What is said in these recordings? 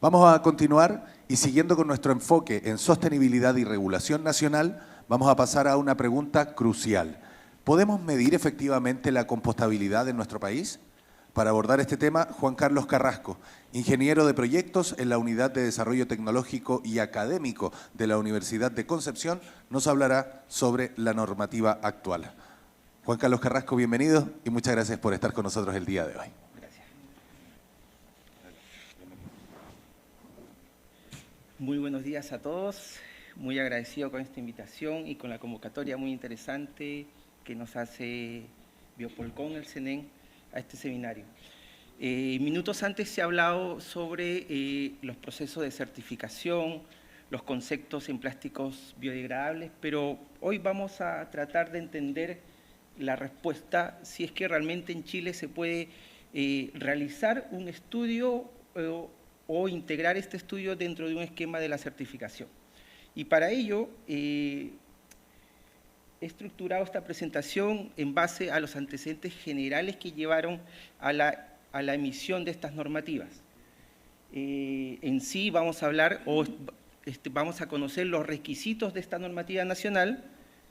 Vamos a continuar y siguiendo con nuestro enfoque en sostenibilidad y regulación nacional, vamos a pasar a una pregunta crucial. ¿Podemos medir efectivamente la compostabilidad en nuestro país? Para abordar este tema, Juan Carlos Carrasco, ingeniero de proyectos en la Unidad de Desarrollo Tecnológico y Académico de la Universidad de Concepción, nos hablará sobre la normativa actual. Juan Carlos Carrasco, bienvenido y muchas gracias por estar con nosotros el día de hoy. Gracias. Muy buenos días a todos, muy agradecido con esta invitación y con la convocatoria muy interesante que nos hace Biopolcón, el CENEN, a este seminario. Minutos antes se ha hablado sobre los procesos de certificación, los conceptos en plásticos biodegradables, pero hoy vamos a tratar de entender la respuesta si es que realmente en Chile se puede realizar un estudio o integrar este estudio dentro de un esquema de la certificación. Y para ello he estructurado esta presentación en base a los antecedentes generales que llevaron a la emisión de estas normativas. En sí vamos a hablar vamos a conocer los requisitos de esta normativa nacional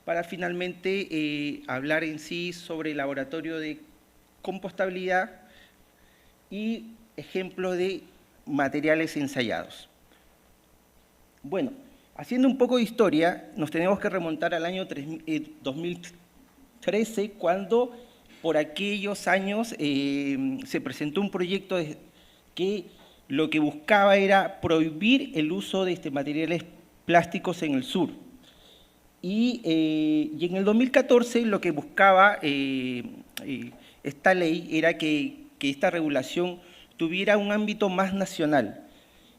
para finalmente hablar en sí sobre el laboratorio de compostabilidad y ejemplos de materiales ensayados. Bueno, haciendo un poco de historia, nos tenemos que remontar al año 2013, cuando por aquellos años se presentó un proyecto que lo que buscaba era prohibir el uso de materiales plásticos en el sur. Y en el 2014 lo que buscaba esta ley era que esta regulación tuviera un ámbito más nacional.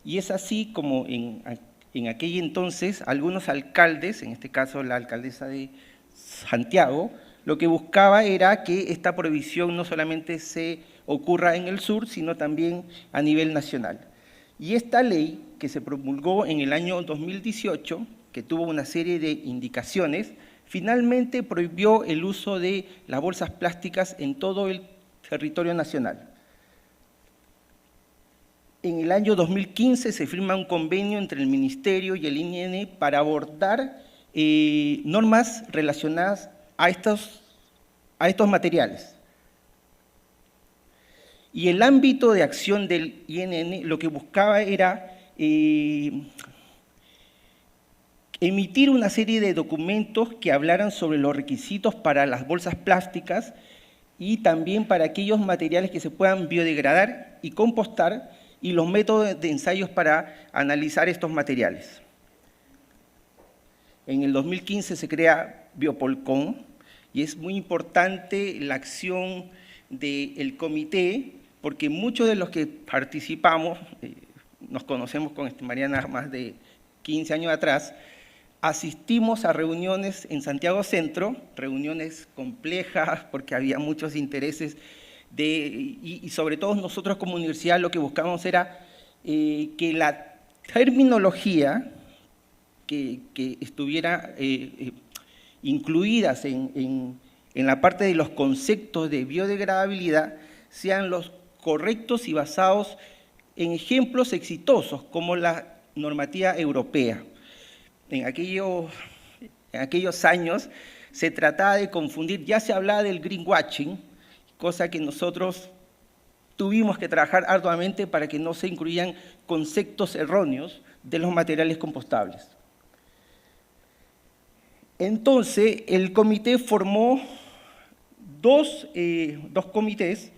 Y es así como en aquel entonces algunos alcaldes, en este caso la alcaldesa de Santiago, lo que buscaba era que esta prohibición no solamente se ocurra en el sur, sino también a nivel nacional. Y esta ley, que se promulgó en el año 2018, que tuvo una serie de indicaciones, finalmente prohibió el uso de las bolsas plásticas en todo el territorio nacional. En el año 2015 se firma un convenio entre el Ministerio y el INN para abordar normas relacionadas a estos materiales. Y el ámbito de acción del INN lo que buscaba era emitir una serie de documentos que hablaran sobre los requisitos para las bolsas plásticas y también para aquellos materiales que se puedan biodegradar y compostar y los métodos de ensayos para analizar estos materiales. En el 2015 se crea Biopolcón y es muy importante la acción del comité porque muchos de los que participamos, nos conocemos con Mariana más de 15 años atrás, asistimos a reuniones en Santiago Centro, reuniones complejas porque había muchos intereses y sobre todo nosotros como universidad lo que buscábamos era que la terminología que estuviera incluidas en la parte de los conceptos de biodegradabilidad sean los correctos y basados en ejemplos exitosos como la normativa europea. En aquellos años se trataba de confundir, ya se hablaba del greenwashing, cosa que nosotros tuvimos que trabajar arduamente para que no se incluyan conceptos erróneos de los materiales compostables. Entonces, el comité formó dos comités,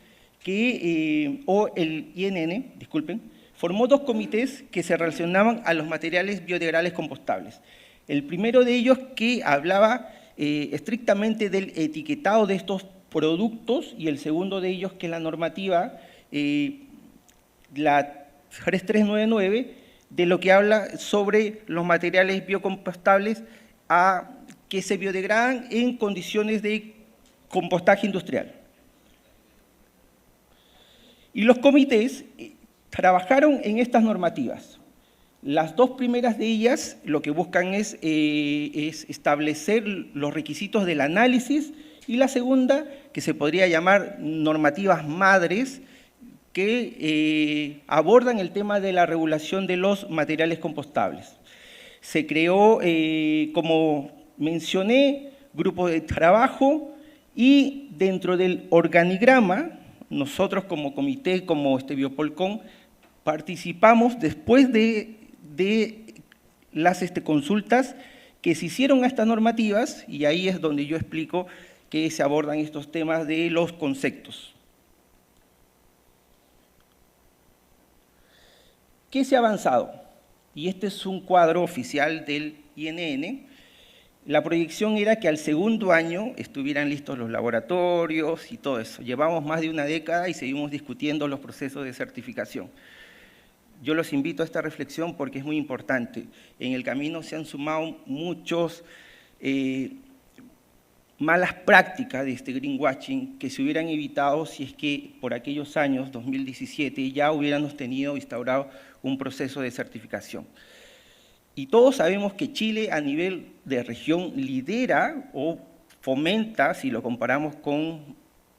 o el INN, disculpen, formó dos comités que se relacionaban a los materiales biodegradables compostables. El primero de ellos que hablaba estrictamente del etiquetado de estos productos y el segundo de ellos que es la normativa, la 3399, de lo que habla sobre los materiales biocompostables que se biodegradan en condiciones de compostaje industrial. Y los comités trabajaron en estas normativas. Las dos primeras de ellas lo que buscan es establecer los requisitos del análisis y la segunda, que se podría llamar normativas madres, que abordan el tema de la regulación de los materiales compostables. Se creó, como mencioné, grupos de trabajo y dentro del organigrama, nosotros como comité, como Biopolcom, participamos después de las consultas que se hicieron a estas normativas, y ahí es donde yo explico que se abordan estos temas de los conceptos. ¿Qué se ha avanzado? Y este es un cuadro oficial del INN. La proyección era que al segundo año estuvieran listos los laboratorios y todo eso. Llevamos más de una década y seguimos discutiendo los procesos de certificación. Yo los invito a esta reflexión porque es muy importante. En el camino se han sumado muchos malas prácticas de greenwashing que se hubieran evitado si es que por aquellos años, 2017, ya hubiéramos tenido instaurado un proceso de certificación. Y todos sabemos que Chile a nivel de región lidera o fomenta, si lo comparamos con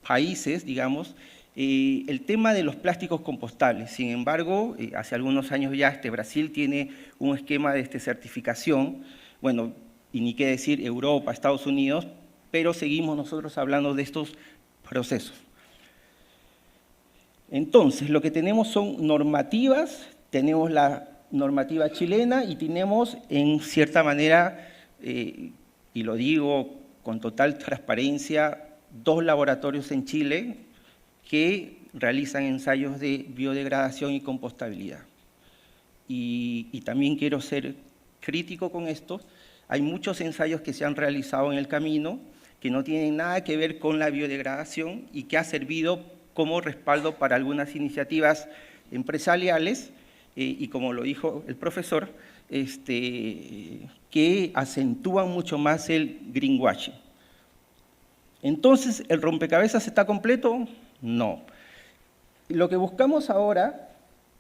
países, digamos, el tema de los plásticos compostables. Sin embargo, hace algunos años ya Brasil tiene un esquema de certificación, bueno, y ni qué decir Europa, Estados Unidos, pero seguimos nosotros hablando de estos procesos. Entonces, lo que tenemos son normativas, tenemos la normativa chilena y tenemos, en cierta manera, y lo digo con total transparencia, 2 laboratorios en Chile que realizan ensayos de biodegradación y compostabilidad. Y también quiero ser crítico con esto. Hay muchos ensayos que se han realizado en el camino que no tienen nada que ver con la biodegradación y que ha servido como respaldo para algunas iniciativas empresariales y como lo dijo el profesor, que acentúan mucho más el greenwashing. Entonces, ¿el rompecabezas está completo? No. Lo que buscamos ahora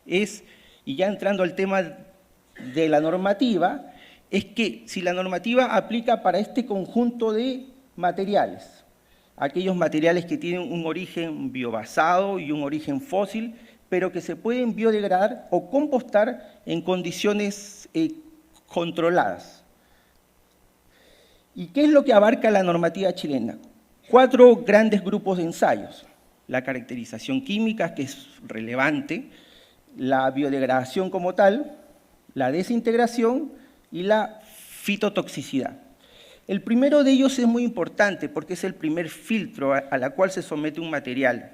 es, y ya entrando al tema de la normativa, es que si la normativa aplica para este conjunto de materiales, aquellos materiales que tienen un origen biobasado y un origen fósil, pero que se pueden biodegradar o compostar en condiciones controladas. ¿Y qué es lo que abarca la normativa chilena? 4 grandes grupos de ensayos. La caracterización química, que es relevante, la biodegradación como tal, la desintegración y la fitotoxicidad. El primero de ellos es muy importante porque es el primer filtro a la cual se somete un material.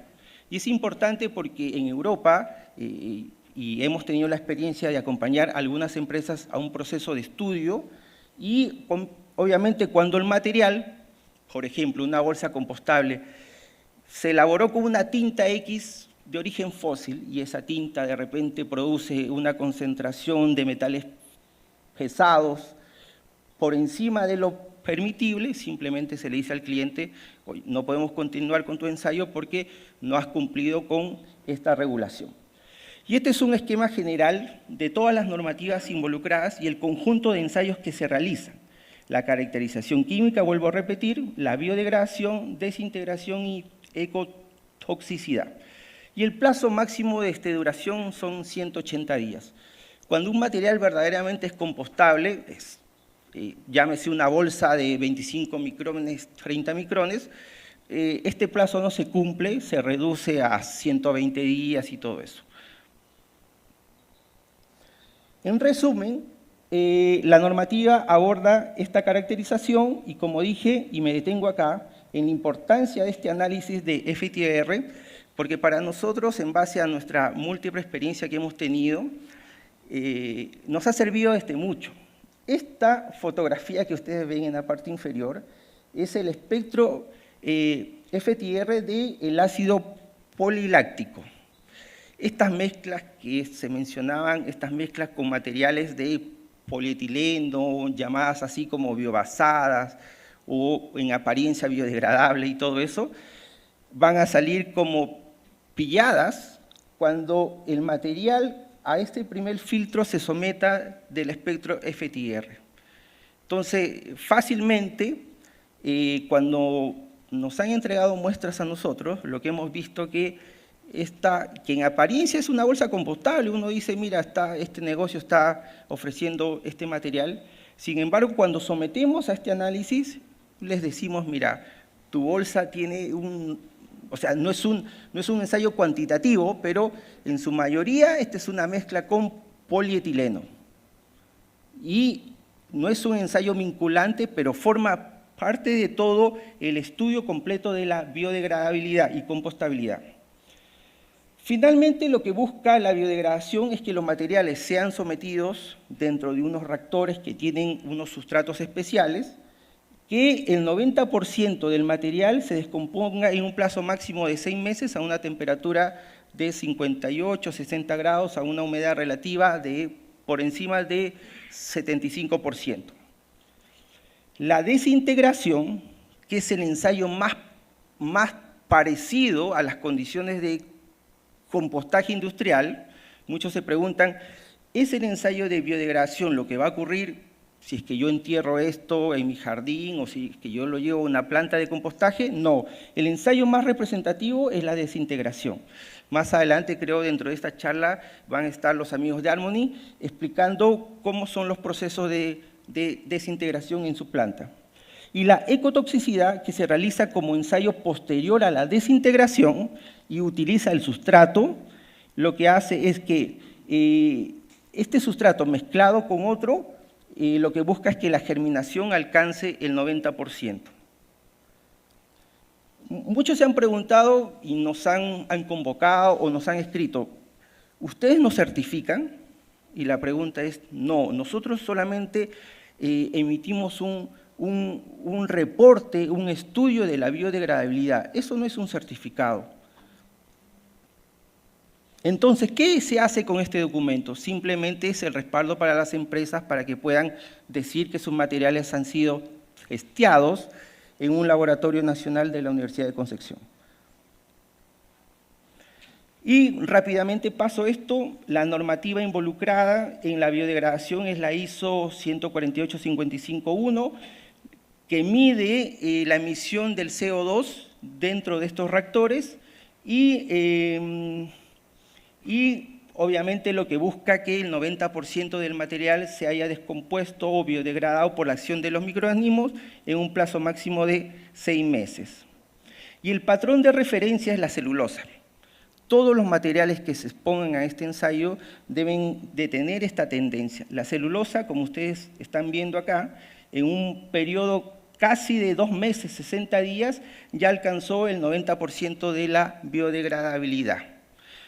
Y es importante porque en Europa, y hemos tenido la experiencia de acompañar a algunas empresas a un proceso de estudio, y obviamente cuando el material, por ejemplo, una bolsa compostable, se elaboró con una tinta X de origen fósil y esa tinta de repente produce una concentración de metales pesados por encima de lo permitible, simplemente se le dice al cliente, oye, no podemos continuar con tu ensayo porque no has cumplido con esta regulación. Y este es un esquema general de todas las normativas involucradas y el conjunto de ensayos que se realizan. La caracterización química, vuelvo a repetir, la biodegradación, desintegración y ecotoxicidad. Y el plazo máximo de duración son 180 días. Cuando un material verdaderamente es compostable, llámese una bolsa de 25 micrones, 30 micrones, este plazo no se cumple, se reduce a 120 días y todo eso. En resumen, la normativa aborda esta caracterización y, como dije, y me detengo acá, en la importancia de este análisis de FTIR, porque para nosotros, en base a nuestra múltiple experiencia que hemos tenido, nos ha servido mucho. Esta fotografía que ustedes ven en la parte inferior es el espectro FTIR del ácido poliláctico. Estas mezclas que se mencionaban, estas mezclas con materiales de polietileno, llamadas así como biobasadas o en apariencia biodegradable y todo eso, van a salir como pilladas cuando el material a este primer filtro se someta del espectro FTIR. Entonces, fácilmente, cuando nos han entregado muestras a nosotros, lo que hemos visto que que en apariencia es una bolsa compostable. Uno dice, mira, este negocio está ofreciendo este material. Sin embargo, cuando sometemos a este análisis, les decimos, mira, tu bolsa tiene o sea, no es un ensayo cuantitativo, pero en su mayoría esta es una mezcla con polietileno. Y no es un ensayo vinculante, pero forma parte de todo el estudio completo de la biodegradabilidad y compostabilidad. Finalmente, lo que busca la biodegradación es que los materiales sean sometidos dentro de unos reactores que tienen unos sustratos especiales, que el 90% del material se descomponga en un plazo máximo de 6 meses a una temperatura de 58, 60 grados, a una humedad relativa de por encima de 75%. La desintegración, que es el ensayo más parecido a las condiciones de compostaje industrial, muchos se preguntan, ¿es el ensayo de biodegradación lo que va a ocurrir si es que yo entierro esto en mi jardín o si es que yo lo llevo a una planta de compostaje? No, el ensayo más representativo es la desintegración. Más adelante, creo, dentro de esta charla van a estar los amigos de Harmony explicando cómo son los procesos de desintegración en su planta. Y la ecotoxicidad, que se realiza como ensayo posterior a la desintegración y utiliza el sustrato, lo que hace es que este sustrato mezclado con otro, lo que busca es que la germinación alcance el 90%. Muchos se han preguntado y nos han convocado o nos han escrito, ¿ustedes nos certifican? Y la pregunta es, no, nosotros solamente emitimos un reporte, un estudio de la biodegradabilidad. Eso no es un certificado. Entonces, ¿qué se hace con este documento? Simplemente es el respaldo para las empresas para que puedan decir que sus materiales han sido testeados en un laboratorio nacional de la Universidad de Concepción. Y rápidamente paso esto, la normativa involucrada en la biodegradación es la ISO 148-55-1, que mide la emisión del CO2 dentro de estos reactores y obviamente lo que busca que el 90% del material se haya descompuesto o biodegradado por la acción de los microorganismos en un plazo máximo de 6 meses. Y el patrón de referencia es la celulosa. Todos los materiales que se expongan a este ensayo deben de tener esta tendencia. La celulosa, como ustedes están viendo acá, en un periodo casi de 2 meses, 60 días, ya alcanzó el 90% de la biodegradabilidad.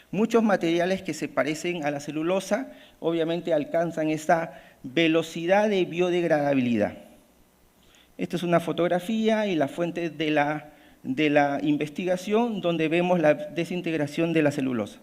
Muchos materiales que se parecen a la celulosa, obviamente alcanzan esta velocidad de biodegradabilidad. Esta es una fotografía y la fuente de la investigación donde vemos la desintegración de la celulosa.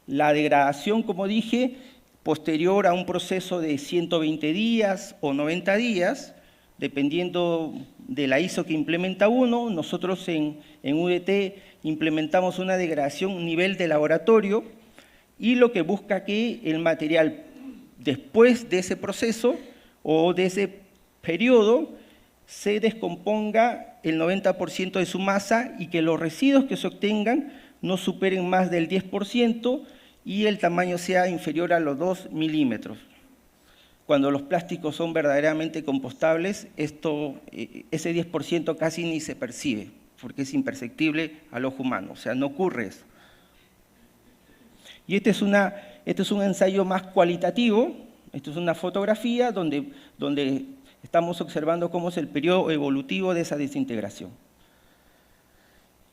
La degradación, como dije, posterior a un proceso de 120 días o 90 días, dependiendo de la ISO que implementa uno, nosotros en UDT implementamos una degradación nivel de laboratorio y lo que busca que el material después de ese proceso o de ese periodo se descomponga el 90% de su masa y que los residuos que se obtengan no superen más del 10% y el tamaño sea inferior a los 2 milímetros. Cuando los plásticos son verdaderamente compostables, ese 10% casi ni se percibe, porque es imperceptible al ojo humano, o sea, no ocurre eso. Y este es un ensayo más cualitativo, esto es una fotografía donde estamos observando cómo es el periodo evolutivo de esa desintegración.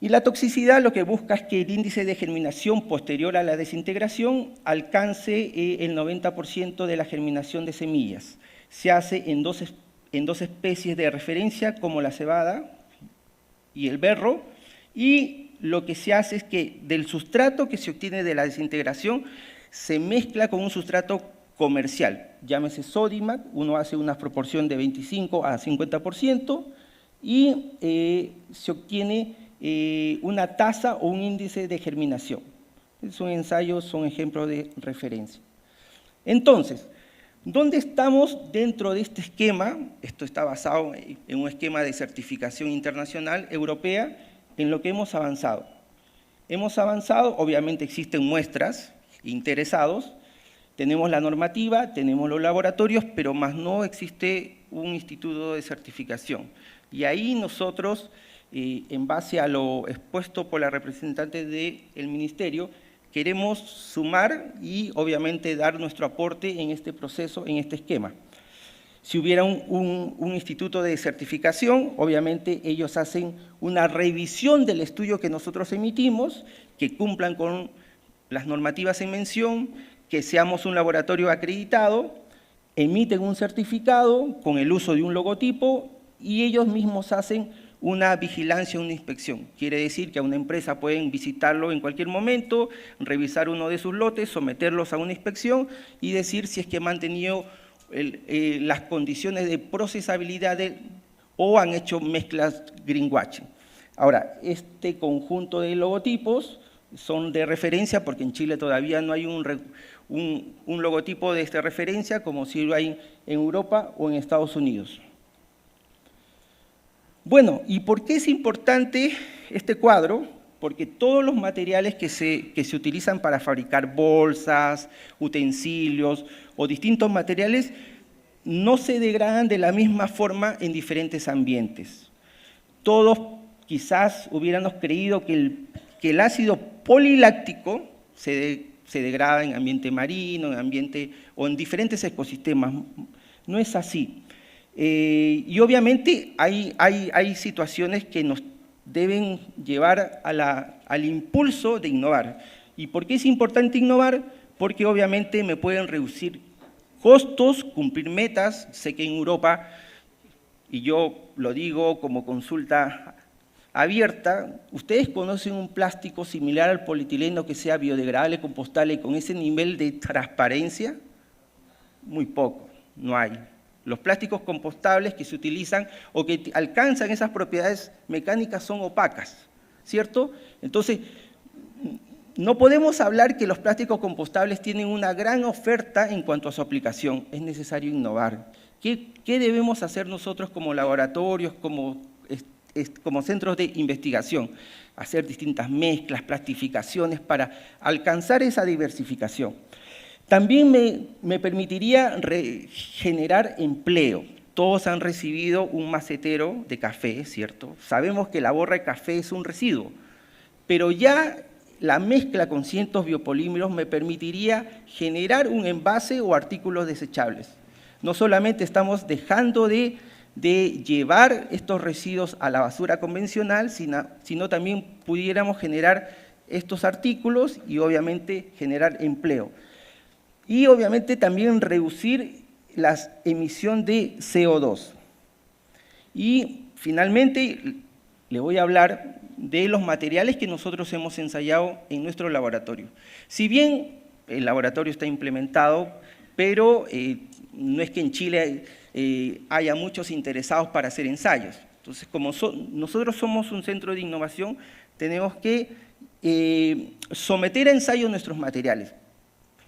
Y la toxicidad lo que busca es que el índice de germinación posterior a la desintegración alcance el 90% de la germinación de semillas. Se hace en dos especies de referencia, como la cebada y el berro, y lo que se hace es que del sustrato que se obtiene de la desintegración se mezcla con un sustrato comercial, llámese Sodimac, uno hace una proporción de 25 a 50% y se obtiene una tasa o un índice de germinación. Son ensayos, son ejemplos de referencia. Entonces, ¿dónde estamos dentro de este esquema? Esto está basado en un esquema de certificación internacional europea en lo que hemos avanzado. Hemos avanzado, obviamente existen muestras, interesados, tenemos la normativa, tenemos los laboratorios, pero más no existe un instituto de certificación. Y ahí nosotros, en base a lo expuesto por la representante del Ministerio, queremos sumar y obviamente dar nuestro aporte en este proceso, en este esquema. Si hubiera un instituto de certificación, obviamente ellos hacen una revisión del estudio que nosotros emitimos, que cumplan con las normativas en mención, que seamos un laboratorio acreditado, emiten un certificado con el uso de un logotipo y ellos mismos hacen una vigilancia, una inspección. Quiere decir que a una empresa pueden visitarlo en cualquier momento, revisar uno de sus lotes, someterlos a una inspección y decir si es que han mantenido las condiciones de procesabilidad o han hecho mezclas greenwashing. Ahora, este conjunto de logotipos son de referencia porque en Chile todavía no hay un logotipo de esta referencia como si lo hay en Europa o en Estados Unidos. Bueno, ¿y por qué es importante este cuadro? Porque todos los materiales que se utilizan para fabricar bolsas, utensilios o distintos materiales no se degradan de la misma forma en diferentes ambientes. Todos quizás hubiéramos creído que el ácido poliláctico se degrada en ambiente marino, o en diferentes ecosistemas. No es así. Y obviamente hay situaciones que nos deben llevar al impulso de innovar. ¿Y por qué es importante innovar? Porque obviamente me pueden reducir costos, cumplir metas. Sé que en Europa, y yo lo digo como consulta abierta, ¿ustedes conocen un plástico similar al polietileno que sea biodegradable, compostable y con ese nivel de transparencia? Muy poco, no hay. Los plásticos compostables que se utilizan o que alcanzan esas propiedades mecánicas son opacas, ¿cierto? Entonces, no podemos hablar que los plásticos compostables tienen una gran oferta en cuanto a su aplicación. Es necesario innovar. ¿Qué debemos hacer nosotros como laboratorios, como centros de investigación? Hacer distintas mezclas, plastificaciones para alcanzar esa diversificación. También me permitiría generar empleo. Todos han recibido un macetero de café, ¿cierto? Sabemos que la borra de café es un residuo, pero ya la mezcla con ciertos biopolímeros me permitiría generar un envase o artículos desechables. No solamente estamos dejando de llevar estos residuos a la basura convencional, sino también pudiéramos generar estos artículos y obviamente generar empleo. Y obviamente también reducir la emisión de CO2. Y finalmente le voy a hablar de los materiales que nosotros hemos ensayado en nuestro laboratorio. Si bien el laboratorio está implementado, pero no es que en Chile haya muchos interesados para hacer ensayos. Entonces, como nosotros somos un centro de innovación, tenemos que someter a ensayo nuestros materiales.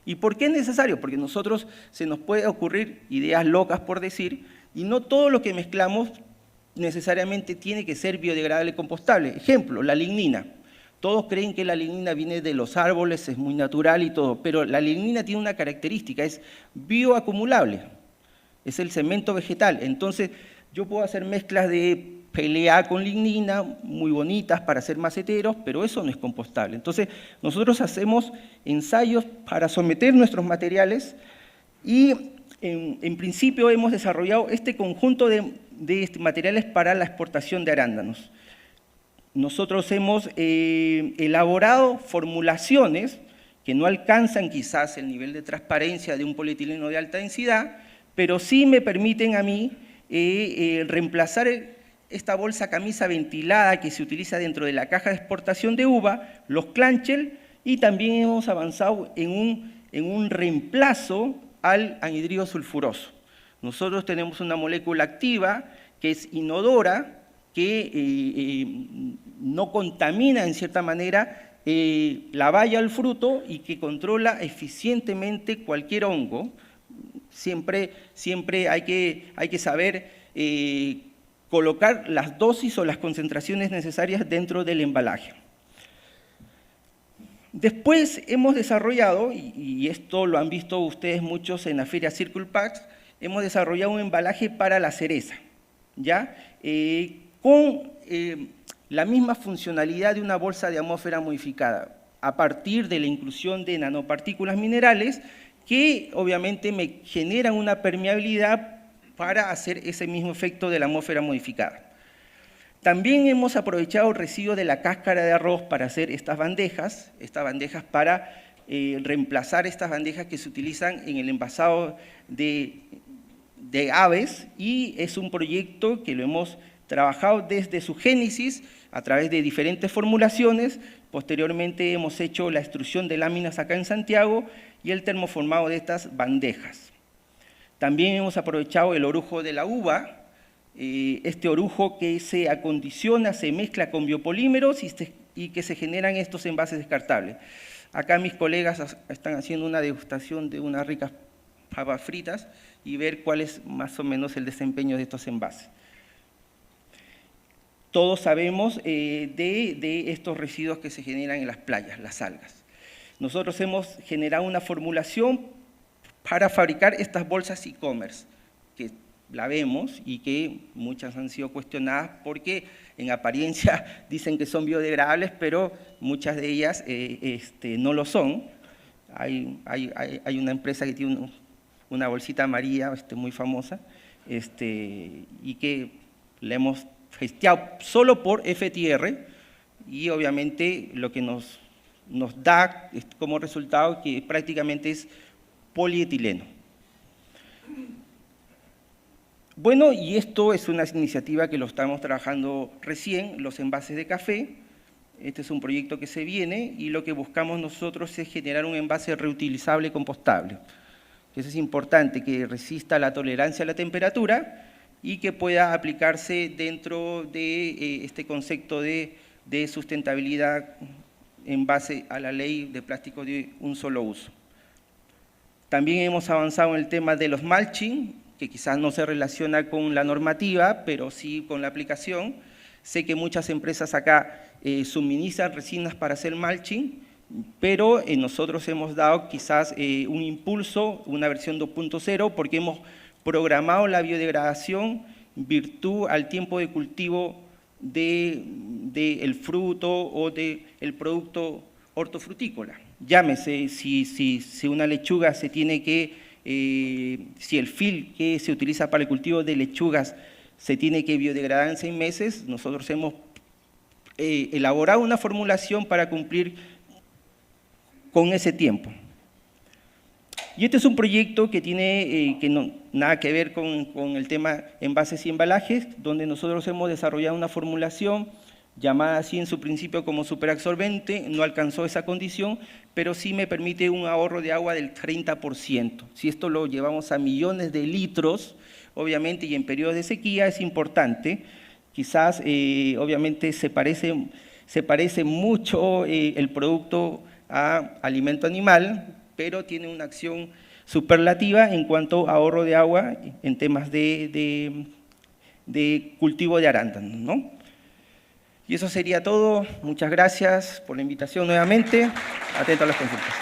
¿Y por qué es necesario? Porque nosotros se nos puede ocurrir ideas locas por decir, y no todo lo que mezclamos necesariamente tiene que ser biodegradable y compostable. Ejemplo, la lignina. Todos creen que la lignina viene de los árboles, es muy natural y todo, pero la lignina tiene una característica, es bioacumulable, es el cemento vegetal. Entonces, yo puedo hacer mezclas de PLA con lignina, muy bonitas para hacer maceteros, pero eso no es compostable. Entonces, nosotros hacemos ensayos para someter nuestros materiales y en principio hemos desarrollado este conjunto de materiales para la exportación de arándanos. Nosotros hemos elaborado formulaciones que no alcanzan quizás el nivel de transparencia de un polietileno de alta densidad, pero sí me permiten a mí reemplazar esta bolsa camisa ventilada que se utiliza dentro de la caja de exportación de uva, los clanchel, y también hemos avanzado en un reemplazo al anhidrido sulfuroso. Nosotros tenemos una molécula activa que es inodora, que no contamina en cierta manera la baya del fruto y que controla eficientemente cualquier hongo. Siempre hay que saber colocar las dosis o las concentraciones necesarias dentro del embalaje. Después hemos desarrollado, y esto lo han visto ustedes muchos en la feria Circle Packs, hemos desarrollado un embalaje para la cereza, ¿ya? Con la misma funcionalidad de una bolsa de atmósfera modificada, a partir de la inclusión de nanopartículas minerales que obviamente me generan una permeabilidad para hacer ese mismo efecto de la atmósfera modificada. También hemos aprovechado el residuo de la cáscara de arroz para hacer estas bandejas para reemplazar estas bandejas que se utilizan en el envasado de aves, y es un proyecto que lo hemos trabajado desde su génesis a través de diferentes formulaciones. Posteriormente hemos hecho la extrusión de láminas acá en Santiago y el termoformado de estas bandejas. También hemos aprovechado el orujo de la uva, este orujo que se acondiciona, se mezcla con biopolímeros y que se generan estos envases descartables. Acá mis colegas están haciendo una degustación de unas ricas papas fritas y ver cuál es más o menos el desempeño de estos envases. Todos sabemos de estos residuos que se generan en las playas, las algas. Nosotros hemos generado una formulación para fabricar estas bolsas e-commerce, que la vemos y que muchas han sido cuestionadas porque en apariencia dicen que son biodegradables, pero muchas de ellas no lo son. Hay una empresa que tiene una bolsita amarilla muy famosa y que la hemos testeado solo por FTR, y obviamente lo que nos da como resultado que prácticamente es polietileno. Bueno, y esto es una iniciativa que lo estamos trabajando recién, los envases de café. Este es un proyecto que se viene y lo que buscamos nosotros es generar un envase reutilizable y compostable. Eso es importante, que resista la tolerancia a la temperatura y que pueda aplicarse dentro de este concepto de sustentabilidad en base a la ley de plástico de un solo uso. También hemos avanzado en el tema de los mulching, que quizás no se relaciona con la normativa, pero sí con la aplicación. Sé que muchas empresas acá suministran resinas para hacer mulching, pero nosotros hemos dado quizás un impulso, una versión 2.0, porque hemos programado la biodegradación virtud al tiempo de cultivo del fruto o del producto hortofrutícola. Llámese, si una lechuga se tiene que, si el fil que se utiliza para el cultivo de lechugas se tiene que biodegradar en 6 meses, nosotros hemos elaborado una formulación para cumplir con ese tiempo. Y este es un proyecto que tiene nada que ver con el tema envases y embalajes, donde nosotros hemos desarrollado una formulación llamada así en su principio como superabsorbente, no alcanzó esa condición, pero sí me permite un ahorro de agua del 30%. Si esto lo llevamos a millones de litros, obviamente, y en periodos de sequía es importante. Quizás, obviamente, se parece mucho el producto a alimento animal, pero tiene una acción superlativa en cuanto a ahorro de agua en temas de cultivo de arándanos, ¿no? Y eso sería todo. Muchas gracias por la invitación nuevamente. Atento a las consultas.